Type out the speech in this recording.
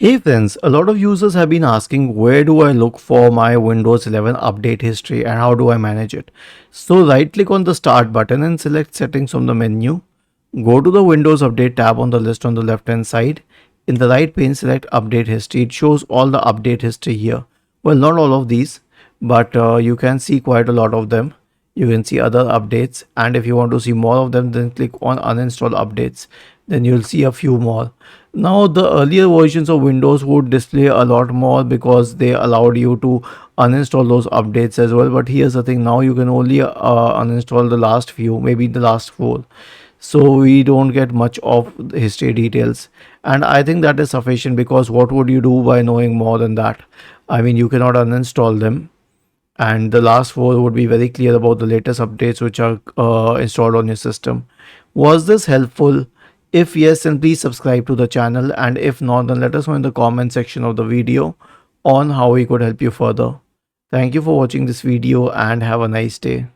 Hey friends, a lot of users have been asking where do I look for my Windows 11 update history and how do I manage it. So right click on the start button and select settings from the menu. Go to the Windows update tab on the list on the left hand side. In the right pane select update history. It shows all the update history here. Well, not all of these, but you can see quite a lot of them. You can see other updates, and if you want to see more of them then click on uninstall updates, then you'll see a few more. Now the earlier versions of Windows would display a lot more because they allowed you to uninstall those updates as well, but here's the thing, now you can only uninstall the last few, maybe the last four, so we don't get much of the history details, and I think that is sufficient because what would you do by knowing more than that? I mean, you cannot uninstall them, and the last four would be very clear about the latest updates which are installed on your system. Was this helpful? If yes, then please subscribe to the channel, and if not, then let us know in the comment section of the video on how we could help you further. Thank you for watching this video and have a nice day.